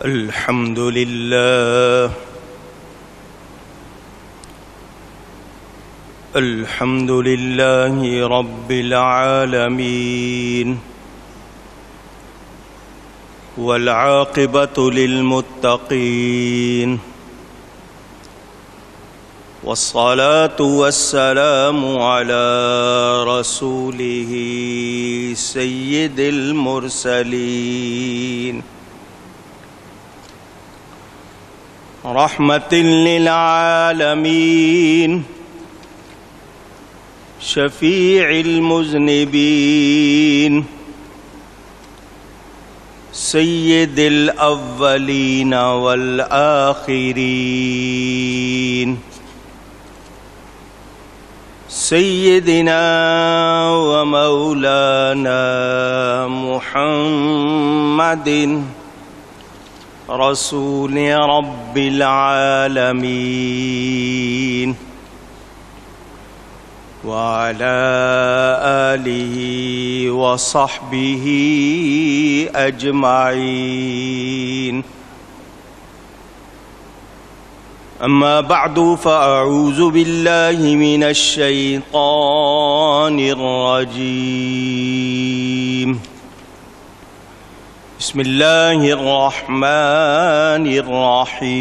الحمد لله الحمد لله رب العالمين والعاقبة للمتقين والصلاة والسلام على رسوله سيد المرسلين رحمة للعالمين شفيع المذنبين سيد الأولين والآخرين سيدنا ومولانا محمد رسول رب العالمين وعلى آله وصحبه أجمعين أما بعد فأعوذ بالله من الشيطان الرجيم بسم الله الرحمن الرحيم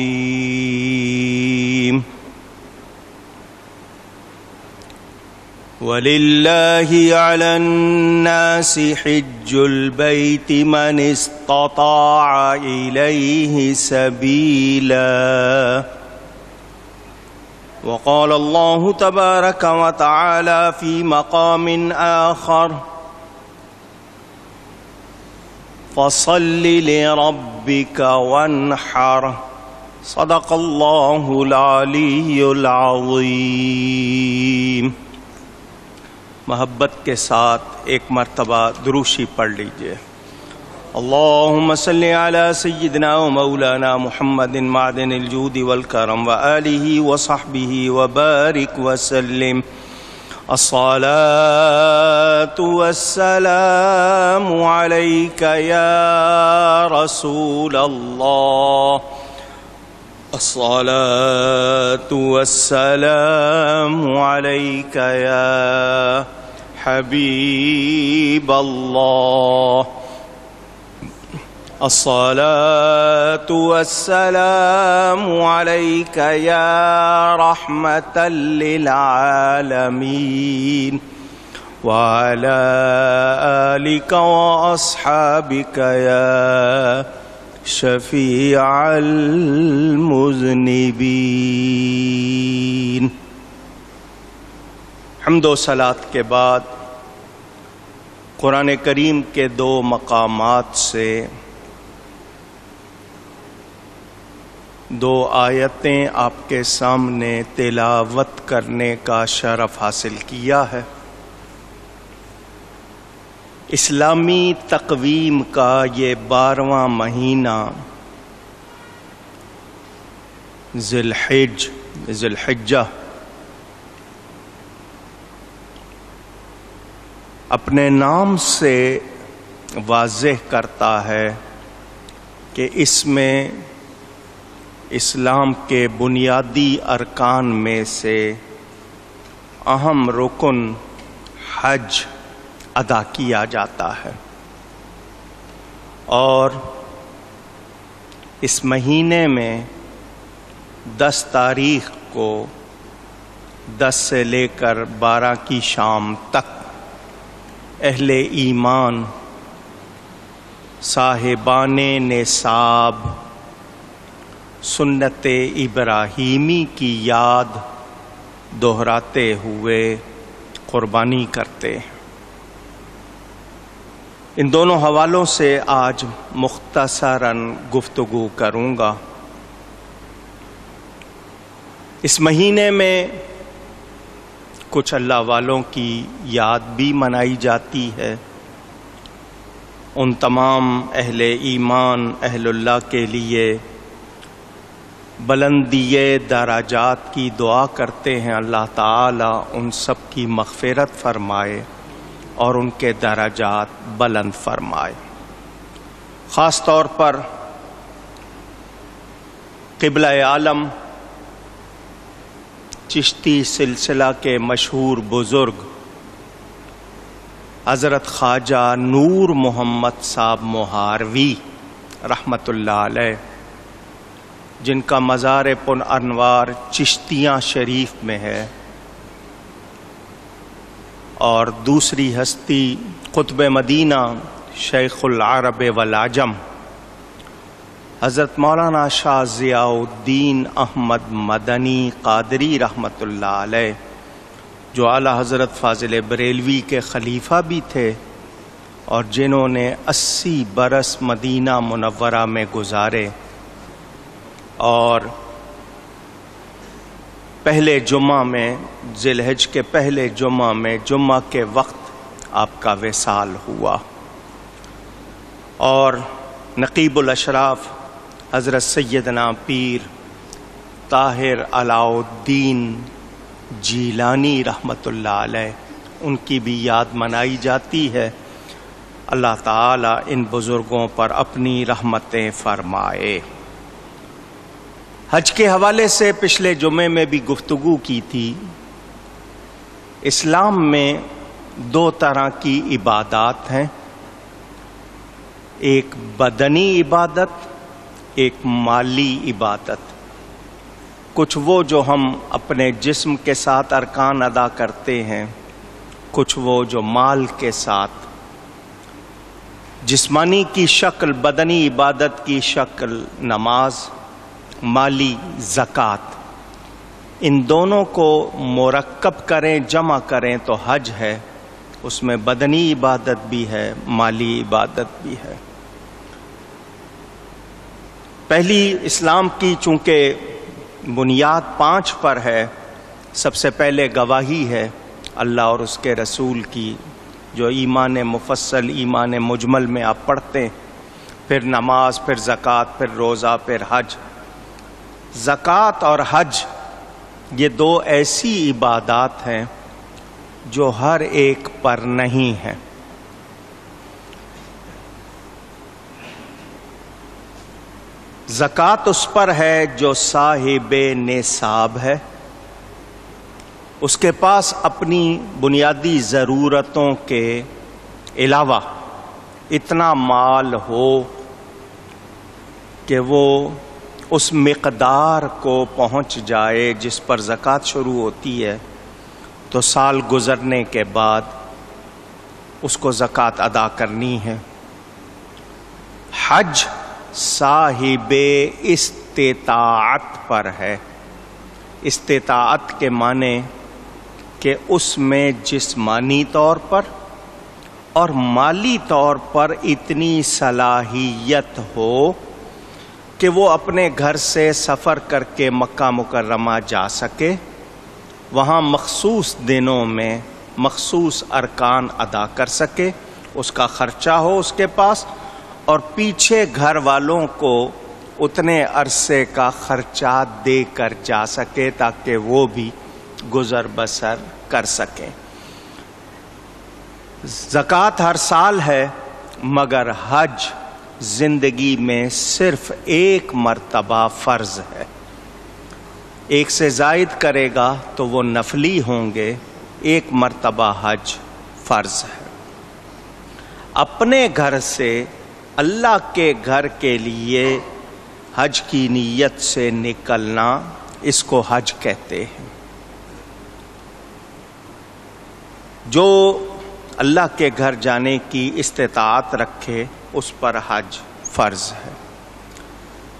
ولله على الناس حج البيت من استطاع إليه سبيلا وقال الله تبارك وتعالى في مقام آخر فصل لربك وانحر صدق الله العلی العظیم۔ محبت کے ساتھ ایک مرتبہ دروشی پڑھ لیجئے۔ اللہم صلی علی سیدنا و مولانا محمد معدن الجود والکرم وآلہ وصحبہ وبارک وسلم۔ الصلاة والسلام عليك يا رسول الله الصلاة والسلام عليك يا حبيب الله الصلاة والسلام عليك يا رحمة للعالمين وعلى آلك وأصحابك يا شفيع المذنبين۔ حمد و صلاۃ کے بعد قرآن کریم کے دو مقامات سے دو آیتیں آپ کے سامنے تلاوت کرنے کا شرف حاصل کیا ہے۔ اسلامی تقویم کا یہ 12واں مہینہ ذی الحجہ اپنے نام سے واضح کرتا ہے کہ اس میں اسلام کے بنیادی ارکان میں سے اہم رکن حج ادا کیا جاتا ہے، اور اس مہینے میں 10 تاریخ کو 10 سے لے کر 12 کی شام تک اہل ایمان صاحبان نصاب سنت ابراہیمی کی یاد دہراتے ہوئے قربانی کرتے ہیں۔ ان دونوں حوالوں سے آج مختصراً گفتگو کروں گا۔ اس مہینے میں کچھ اللہ والوں کی یاد بھی منائی جاتی ہے۔ ان تمام اہل ایمان اہل اللہ کے لیے بلندی درجات کی دعا کرتے ہیں، اللہ تعالی ان سب کی مغفرت فرمائے اور ان کے درجات بلند فرمائے۔ خاص طور پر قبلہ عالم چشتی سلسلہ کے مشہور بزرگ حضرت خواجہ نور محمد صاحب مہاروی رحمۃ اللہ علیہ، جن کا مزار پن انوار چشتیاں شریف میں ہے، اور دوسری ہستی قطب مدینہ شیخ العرب والعجم حضرت مولانا شاہ ضیاء الدین احمد مدنی قادری رحمۃ اللہ علیہ، جو اعلیٰ حضرت فاضل بریلوی کے خلیفہ بھی تھے اور جنہوں نے 80 برس مدینہ منورہ میں گزارے، اور پہلے جمعہ میں ذی الحج کے پہلے جمعہ میں جمعہ کے وقت آپ کا وصال ہوا، اور نقیب الاشراف حضرت سیدنا پیر طاہر علاء الدین جیلانی رحمۃ اللہ علیہ، ان کی بھی یاد منائی جاتی ہے۔ اللہ تعالی ان بزرگوں پر اپنی رحمتیں فرمائے۔ حج کے حوالے سے پچھلے جمعے میں بھی گفتگو کی تھی۔ اسلام میں 2 طرح کی عبادات ہیں، ایک بدنی عبادت، ایک مالی عبادت۔ کچھ وہ جو ہم اپنے جسم کے ساتھ ارکان ادا کرتے ہیں، کچھ وہ جو مال کے ساتھ، جسمانی کی شکل بدنی عبادت کی شکل نماز، مالی زکوٰۃ، ان دونوں کو مرکب کریں، جمع کریں تو حج ہے۔ اس میں بدنی عبادت بھی ہے، مالی عبادت بھی ہے۔ پہلی اسلام کی چونکہ بنیاد 5 پر ہے، سب سے پہلے گواہی ہے اللہ اور اس کے رسول کی، جو ایمان مفصل ایمان مجمل میں آپ پڑھتے ہیں، پھر نماز، پھر زکوٰۃ، پھر روزہ، پھر حج۔ زکوٰۃ اور حج یہ 2 ایسی عبادات ہیں جو ہر ایک پر نہیں ہیں۔ زکوٰۃ اس پر ہے جو صاحب نصاب ہے، اس کے پاس اپنی بنیادی ضرورتوں کے علاوہ اتنا مال ہو کہ وہ اس مقدار کو پہنچ جائے جس پر زکوٰۃ شروع ہوتی ہے، تو سال گزرنے کے بعد اس کو زکوٰۃ ادا کرنی ہے۔ حج صاحب استطاعت پر ہے۔ استطاعت کے معنی کہ اس میں جسمانی طور پر اور مالی طور پر اتنی صلاحیت ہو کہ وہ اپنے گھر سے سفر کر کے مکہ مکرمہ جا سکے، وہاں مخصوص دنوں میں مخصوص ارکان ادا کر سکے، اس کا خرچہ ہو اس کے پاس، اور پیچھے گھر والوں کو اتنے عرصے کا خرچہ دے کر جا سکے تاکہ وہ بھی گزر بسر کر سکیں۔ زکوٰۃ ہر سال ہے، مگر حج زندگی میں صرف 1 مرتبہ فرض ہے۔ 1 سے زائد کرے گا تو وہ نفلی ہوں گے، 1 مرتبہ حج فرض ہے۔ اپنے گھر سے اللہ کے گھر کے لیے حج کی نیت سے نکلنا، اس کو حج کہتے ہیں۔ جو اللہ کے گھر جانے کی استطاعت رکھے اس پر حج فرض ہے۔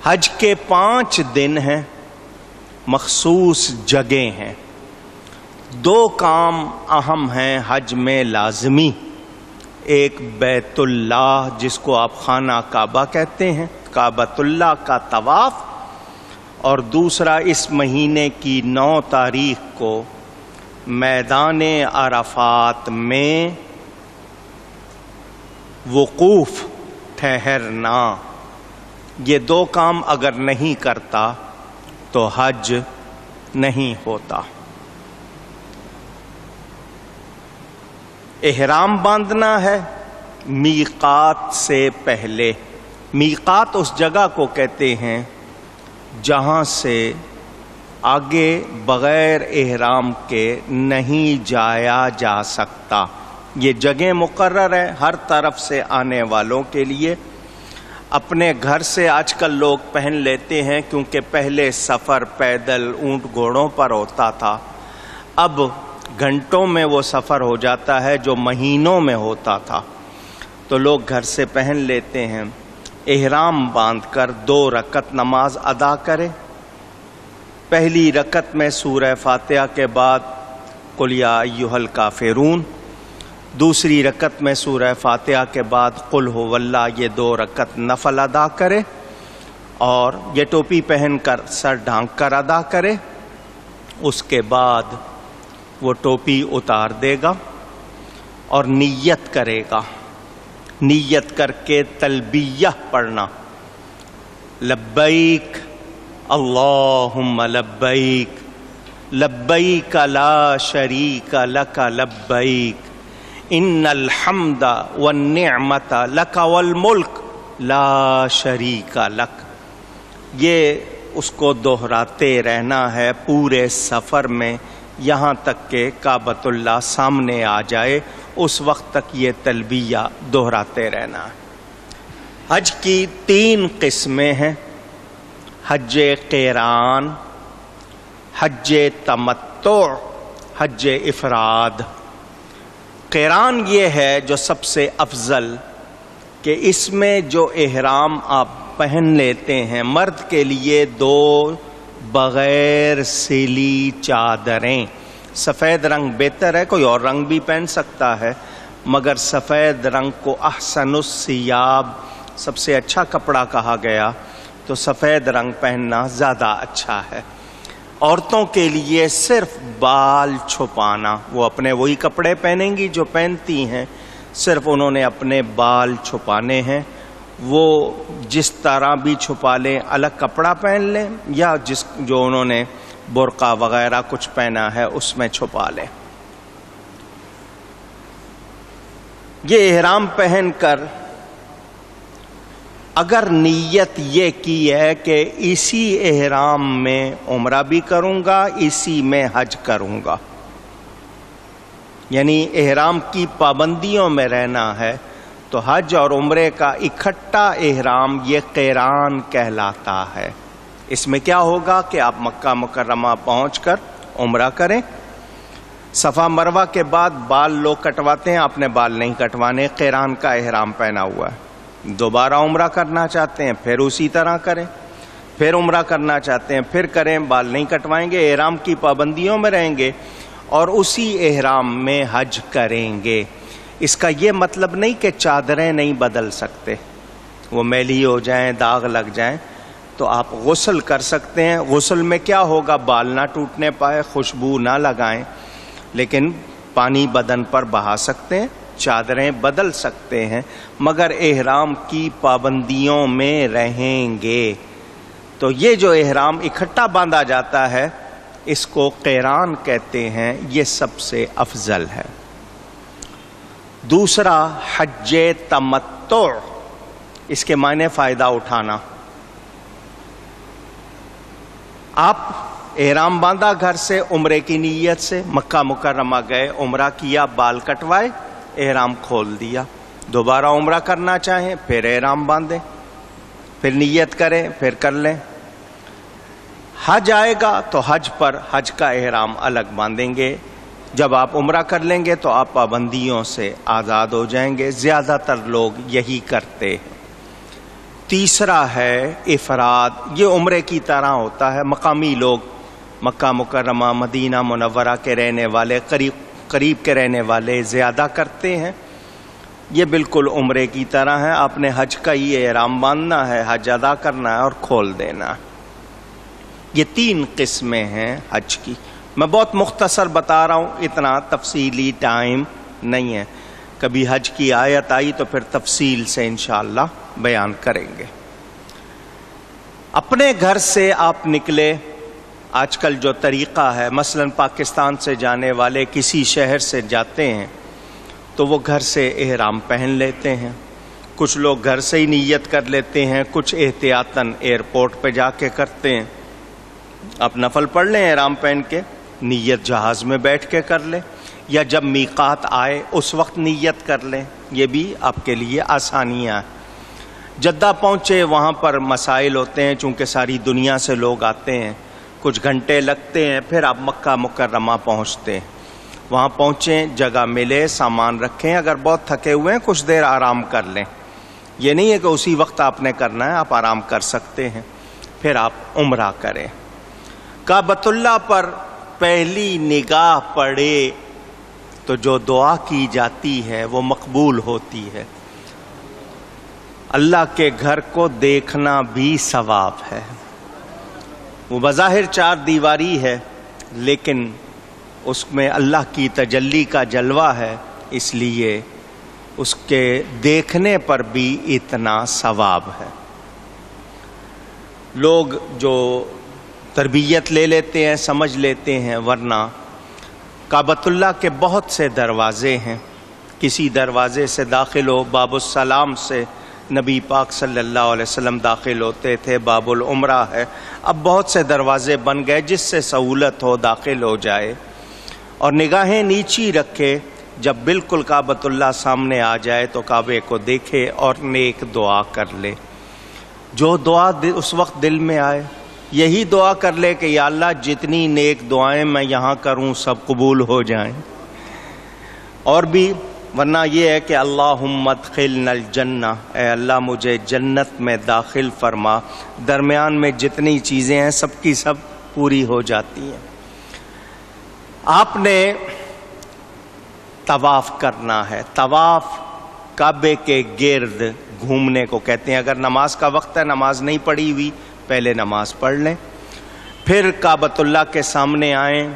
حج کے 5 دن ہیں، مخصوص جگہیں ہیں۔ 2 کام اہم ہیں حج میں لازمی، ایک بیت اللہ جس کو آپ خانہ کعبہ کہتے ہیں، کعبۃ اللہ کا طواف، اور دوسرا اس مہینے کی 9 تاریخ کو میدان عرفات میں وقوف ٹھہرنا۔ یہ 2 کام اگر نہیں کرتا تو حج نہیں ہوتا۔ احرام باندھنا ہے میقات سے پہلے۔ میقات اس جگہ کو کہتے ہیں جہاں سے آگے بغیر احرام کے نہیں جایا جا سکتا. یہ جگہ مقرر ہے ہر طرف سے آنے والوں کے لیے. اپنے گھر سے آج کل لوگ پہن لیتے ہیں کیونکہ پہلے سفر پیدل اونٹ گھوڑوں پر ہوتا تھا. اب گھنٹوں میں وہ سفر ہو جاتا ہے جو مہینوں میں ہوتا تھا. تو لوگ گھر سے پہن لیتے ہیں. احرام باندھ کر 2 رکعت نماز ادا کرے. پہلی رکعت میں سورہ فاتحہ کے بعد قل یا ایھا الکافرون، دوسری رکعت میں سورہ فاتحہ کے بعد قل ھو اللہ، یہ 2 رکعت نفل ادا کرے اور یہ ٹوپی پہن کر سر ڈھانک کر ادا کرے. اس کے بعد وہ ٹوپی اتار دے گا اور نیت کرے گا. نیت کر کے تلبیہ پڑھنا، لبیک اللہم لبیک لبیک لا شریک لک لبیک ان الحمد والنعمت لک والملک لا شریک لک. یہ اس کو دہراتے رہنا ہے پورے سفر میں یہاں تک کہ کعبۃ اللہ سامنے آ جائے. اس وقت تک یہ تلبیہ دہراتے رہنا ہے. حج کی 3 قسمیں ہیں: حج قیران، حج تمتع، حج افراد. قیران یہ ہے جو سب سے افضل کہ اس میں جو احرام آپ پہن لیتے ہیں، مرد کے لیے 2 بغیر سلی چادریں. سفید رنگ بہتر ہے، کوئی اور رنگ بھی پہن سکتا ہے، مگر سفید رنگ کو احسن الثیاب، سب سے اچھا کپڑا کہا گیا، تو سفید رنگ پہننا زیادہ اچھا ہے. عورتوں کے لیے صرف بال چھپانا، وہ اپنے وہی کپڑے پہنیں گی جو پہنتی ہیں، صرف انہوں نے اپنے بال چھپانے ہیں. وہ جس طرح بھی چھپا لیں، الگ کپڑا پہن لیں یا جو انہوں نے برقع وغیرہ کچھ پہنا ہے اس میں چھپا لیں. یہ احرام پہن کر اگر نیت یہ کی ہے کہ اسی احرام میں عمرہ بھی کروں گا، اسی میں حج کروں گا، یعنی احرام کی پابندیوں میں رہنا ہے، تو حج اور عمرے کا اکٹھا احرام یہ قیران کہلاتا ہے. اس میں کیا ہوگا کہ آپ مکہ مکرمہ پہنچ کر عمرہ کریں. صفا مروہ کے بعد بال لوگ کٹواتے ہیں، آپ نے بال نہیں کٹوانے، قیران کا احرام پہنا ہوا ہے. دوبارہ عمرہ کرنا چاہتے ہیں پھر اسی طرح کریں، پھر عمرہ کرنا چاہتے ہیں پھر کریں، بال نہیں کٹوائیں گے، احرام کی پابندیوں میں رہیں گے اور اسی احرام میں حج کریں گے. اس کا یہ مطلب نہیں کہ چادریں نہیں بدل سکتے، وہ میلی ہو جائیں، داغ لگ جائیں تو آپ غسل کر سکتے ہیں. غسل میں کیا ہوگا، بال نہ ٹوٹنے پائے، خوشبو نہ لگائیں، لیکن پانی بدن پر بہا سکتے ہیں، چادریں بدل سکتے ہیں، مگر احرام کی پابندیوں میں رہیں گے. تو یہ جو احرام اکٹھا باندھا جاتا ہے اس کو قیران کہتے ہیں، یہ سب سے افضل ہے. دوسرا حج تمتع، اس کے معنی فائدہ اٹھانا. آپ احرام باندھا گھر سے عمرے کی نیت سے، مکہ مکرمہ گئے، عمرہ کیا، بال کٹوائے، احرام کھول دیا. دوبارہ عمرہ کرنا چاہیں پھر احرام باندھیں، پھر نیت کریں، پھر کر لیں. حج آئے گا تو حج پر حج کا احرام الگ باندھیں گے. جب آپ عمرہ کر لیں گے تو آپ پابندیوں سے آزاد ہو جائیں گے. زیادہ تر لوگ یہی کرتے ہیں. تیسرا ہے افراد. یہ عمرے کی طرح ہوتا ہے. مقامی لوگ مکہ مکرمہ مدینہ منورہ کے رہنے والے، قریب کے رہنے والے زیادہ کرتے ہیں. یہ بالکل عمرے کی طرح ہے. آپ نے حج کا ہی احرام باندھنا ہے، حج ادا کرنا ہے اور کھول دینا ہے. یہ 3 قسمیں ہیں حج کی. میں بہت مختصر بتا رہا ہوں، اتنا تفصیلی ٹائم نہیں ہے. کبھی حج کی آیت آئی تو پھر تفصیل سے انشاءاللہ بیان کریں گے. اپنے گھر سے آپ نکلے، آج کل جو طریقہ ہے، مثلا پاکستان سے جانے والے کسی شہر سے جاتے ہیں تو وہ گھر سے احرام پہن لیتے ہیں. کچھ لوگ گھر سے ہی نیت کر لیتے ہیں، کچھ احتیاطاً ایئرپورٹ پہ جا کے کرتے ہیں. آپ نفل پڑھ لیں احرام پہن کے، نیت جہاز میں بیٹھ کے کر لیں، یا جب میقات آئے اس وقت نیت کر لیں. یہ بھی آپ کے لیے آسانیاں ہیں. جدہ پہنچے، وہاں پر مسائل ہوتے ہیں چونکہ ساری دنیا سے لوگ آتے ہیں، کچھ گھنٹے لگتے ہیں، پھر آپ مکہ مکرمہ پہنچتے ہیں. وہاں پہنچیں، جگہ ملے، سامان رکھیں، اگر بہت تھکے ہوئے ہیں کچھ دیر آرام کر لیں. یہ نہیں ہے کہ اسی وقت آپ نے کرنا ہے، آپ آرام کر سکتے ہیں. پھر آپ عمرہ کریں. کعبۃ اللہ پر پہلی نگاہ پڑے تو جو دعا کی جاتی ہے وہ مقبول ہوتی ہے. اللہ کے گھر کو دیکھنا بھی ثواب ہے. وہ بظاہر 4 دیواری ہے لیکن اس میں اللہ کی تجلی کا جلوہ ہے، اس لیے اس کے دیکھنے پر بھی اتنا ثواب ہے. لوگ جو تربیت لے لیتے ہیں، سمجھ لیتے ہیں، ورنہ کعبۃ اللہ کے بہت سے دروازے ہیں. کسی دروازے سے داخل ہو، باب السلام سے نبی پاک صلی اللہ علیہ وسلم داخل ہوتے تھے، باب العمرہ ہے. اب بہت سے دروازے بن گئے، جس سے سہولت ہو داخل ہو جائے اور نگاہیں نیچی رکھے. جب بالکل کعبۃ اللہ سامنے آ جائے تو کعبے کو دیکھے اور نیک دعا کر لے. جو دعا اس وقت دل میں آئے یہی دعا کر لے کہ یا اللہ جتنی نیک دعائیں میں یہاں کروں سب قبول ہو جائیں. اور بھی ورنہ یہ ہے کہ اللہم ادخلنا الجنہ، اے اللہ مجھے جنت میں داخل فرما. درمیان میں جتنی چیزیں ہیں سب کی سب پوری ہو جاتی ہیں. آپ نے طواف کرنا ہے. طواف کعبے کے گرد گھومنے کو کہتے ہیں. اگر نماز کا وقت ہے، نماز نہیں پڑھی ہوئی، پہلے نماز پڑھ لیں، پھر کعبۃ اللہ کے سامنے آئیں.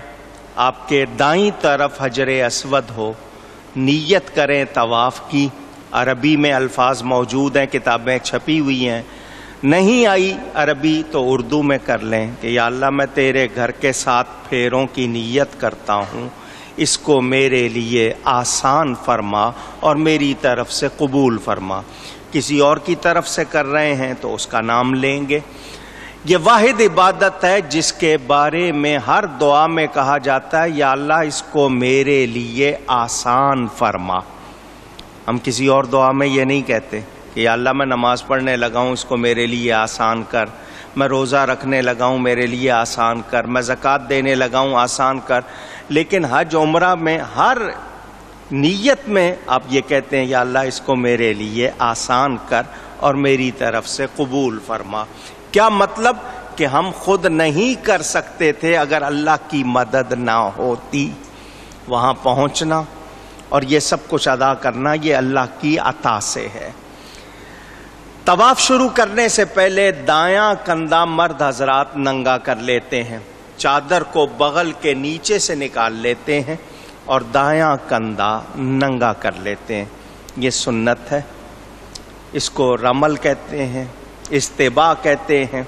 آپ کے دائیں طرف حجر اسود ہو، نیت کریں طواف کی. عربی میں الفاظ موجود ہیں، کتابیں چھپی ہوئی ہیں. نہیں آئی عربی تو اردو میں کر لیں کہ یا اللہ میں تیرے گھر کے 7 پھیروں کی نیت کرتا ہوں، اس کو میرے لیے آسان فرما اور میری طرف سے قبول فرما. کسی اور کی طرف سے کر رہے ہیں تو اس کا نام لیں گے. یہ واحد عبادت ہے جس کے بارے میں ہر دعا میں کہا جاتا ہے یا اللہ اس کو میرے لیے آسان فرما. ہم کسی اور دعا میں یہ نہیں کہتے کہ یا اللہ میں نماز پڑھنے لگا ہوں، اس کو میرے لیے آسان کر. میں روزہ رکھنے لگا ہوں، میرے لیے آسان کر. میں زکوٰۃ دینے لگا ہوں، آسان کر. لیکن حج عمرہ میں ہر نیت میں آپ یہ کہتے ہیں یا اللہ اس کو میرے لیے آسان کر اور میری طرف سے قبول فرما. کیا مطلب کہ ہم خود نہیں کر سکتے تھے اگر اللہ کی مدد نہ ہوتی. وہاں پہنچنا اور یہ سب کچھ ادا کرنا یہ اللہ کی عطا سے ہے. طواف شروع کرنے سے پہلے دایاں کندھا مرد حضرات ننگا کر لیتے ہیں، چادر کو بغل کے نیچے سے نکال لیتے ہیں اور دایاں کندھا ننگا کر لیتے ہیں. یہ سنت ہے. اس کو رمل کہتے ہیں، استباء کہتے ہیں.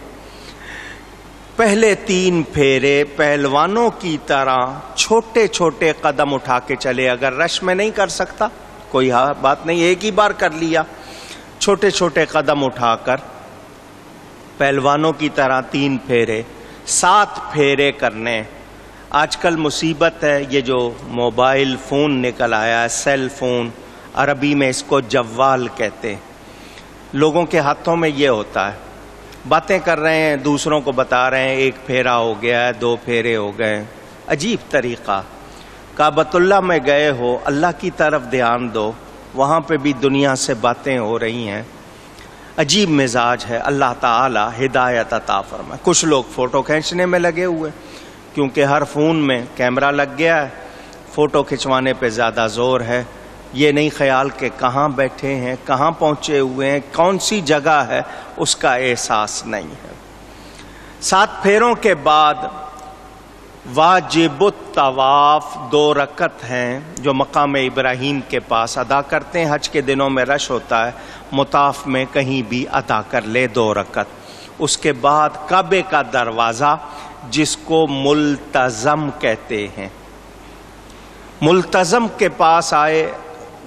پہلے 3 پھیرے پہلوانوں کی طرح چھوٹے چھوٹے قدم اٹھا کے چلے. اگر رش میں نہیں کر سکتا کوئی بات نہیں، ایک ہی بار کر لیا. چھوٹے چھوٹے قدم اٹھا کر پہلوانوں کی طرح 3 پھیرے، 7 پھیرے کرنے. آج کل مصیبت ہے یہ جو موبائل فون نکل آیا ہے، سیل فون، عربی میں اس کو جوال کہتے ہیں. لوگوں کے ہاتھوں میں یہ ہوتا ہے، باتیں کر رہے ہیں، دوسروں کو بتا رہے ہیں 1 پھیرا ہو گیا ہے، 2 پھیرے ہو گئے. عجیب طریقہ. کعبۃ اللہ میں گئے ہو، اللہ کی طرف دھیان دو، وہاں پہ بھی دنیا سے باتیں ہو رہی ہیں. عجیب مزاج ہے. اللہ تعالی ہدایت عطا فرمائے. کچھ لوگ فوٹو کھینچنے میں لگے ہوئے کیونکہ ہر فون میں کیمرہ لگ گیا ہے، فوٹو کھنچوانے پہ زیادہ زور ہے. یہ نہیں خیال کہ کہاں بیٹھے ہیں، کہاں پہنچے ہوئے ہیں، کون سی جگہ ہے، اس کا احساس نہیں ہے. 7 پھیروں کے بعد واجب الطواف 2 رکعت ہیں جو مقام ابراہیم کے پاس ادا کرتے ہیں. حج کے دنوں میں رش ہوتا ہے، مطاف میں کہیں بھی ادا کر لے 2 رکعت. اس کے بعد کعبے کا دروازہ جس کو ملتزم کہتے ہیں، ملتزم کے پاس آئے.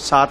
7